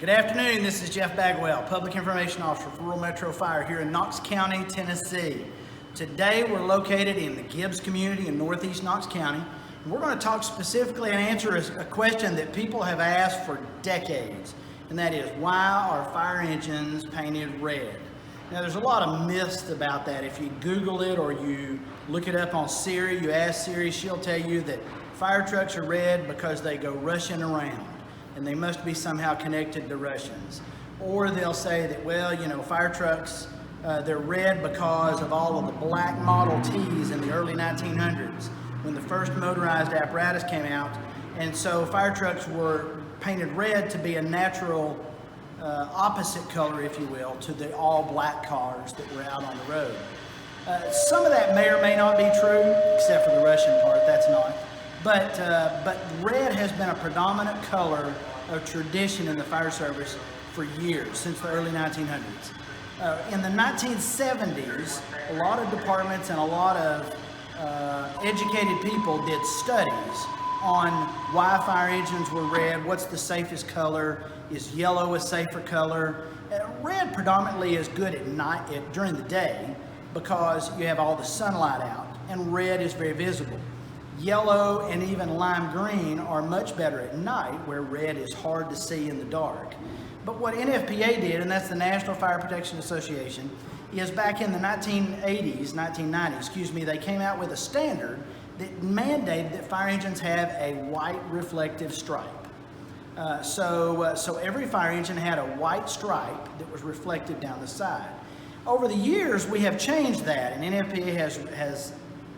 Good afternoon, this is Jeff Bagwell, Public Information Officer for Rural Metro Fire here in Knox County, Tennessee. Today we're located in the Gibbs community in northeast Knox County. And we're going to talk specifically and answer a question that people have asked for decades, and that is, why are fire engines painted red? Now there's a lot of myths about that. If you Google it or you look it up on Siri, you ask Siri, she'll tell you that fire trucks are red because they go rushing around, and they must be somehow connected to Russians. Or they'll say that, well, you know, fire trucks, they're red because of all of the black Model Ts in the early 1900s when the first motorized apparatus came out. And so fire trucks were painted red to be a natural opposite color, if you will, to the all black cars that were out on the road. Some of that may or may not be true, except for the Russian part, that's not. But red has been a predominant color of tradition in the fire service for years, since the early 1900s. In the 1970s, a lot of departments and a lot of educated people did studies on why fire engines were red, what's the safest color, is yellow a safer color. Red predominantly is good at night, during the day, because you have all the sunlight out, and red is very visible. Yellow and even lime green are much better at night, where red is hard to see in the dark. But what NFPA did, and that's the National Fire Protection Association, is back in the 1990s, they came out with a standard that mandated that fire engines have a white reflective stripe. So every fire engine had a white stripe that was reflected down the side. Over the years, we have changed that, and NFPA has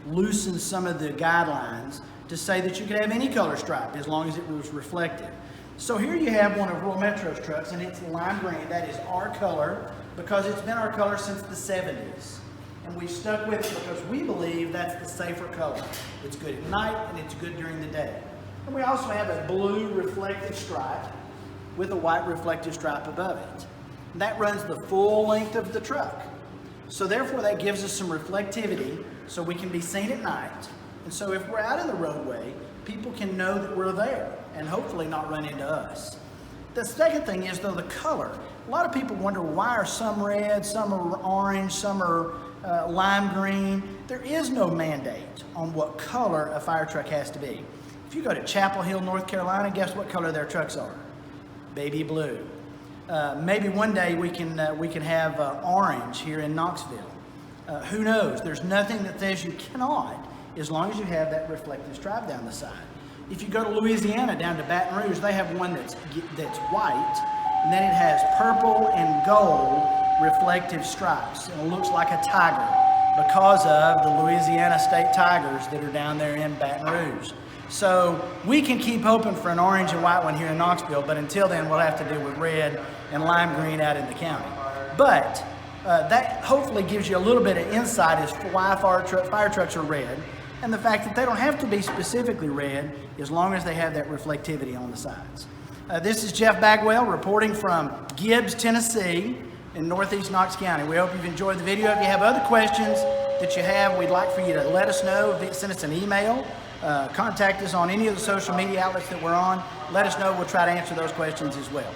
loosened some of the guidelines to say that you could have any color stripe as long as it was reflective. So here you have one of Rural Metro's trucks, and it's lime green. That is our color because it's been our color since the 70s. And we've stuck with it because we believe that's the safer color. It's good at night and it's good during the day. And we also have a blue reflective stripe with a white reflective stripe above it. And that runs the full length of the truck. So therefore that gives us some reflectivity so we can be seen at night. And so if we're out in the roadway, people can know that we're there and hopefully not run into us. The second thing is, though, the color. A lot of people wonder, why are some red, some are orange, some are lime green. There is no mandate on what color a fire truck has to be. If you go to Chapel Hill, North Carolina, guess what color their trucks are? Baby blue. Maybe one day we can have orange here in Knoxville. Who knows? There's nothing that says you cannot, as long as you have that reflective stripe down the side. If you go to Louisiana, down to Baton Rouge, they have one that's white, and then it has purple and gold reflective stripes, and it looks like a tiger because of the Louisiana State Tigers that are down there in Baton Rouge. So we can keep hoping for an orange and white one here in Knoxville, but until then we'll have to deal with red and lime green out in the county. But that hopefully gives you a little bit of insight as to why fire trucks are red, and the fact that they don't have to be specifically red as long as they have that reflectivity on the sides. This is Jeff Bagwell reporting from Gibbs, Tennessee in northeast Knox County. We hope you've enjoyed the video. If you have other questions that you have, we'd like for you to let us know. Send us an email. Contact us on any of the social media outlets that we're on. Let us know. We'll try to answer those questions as well.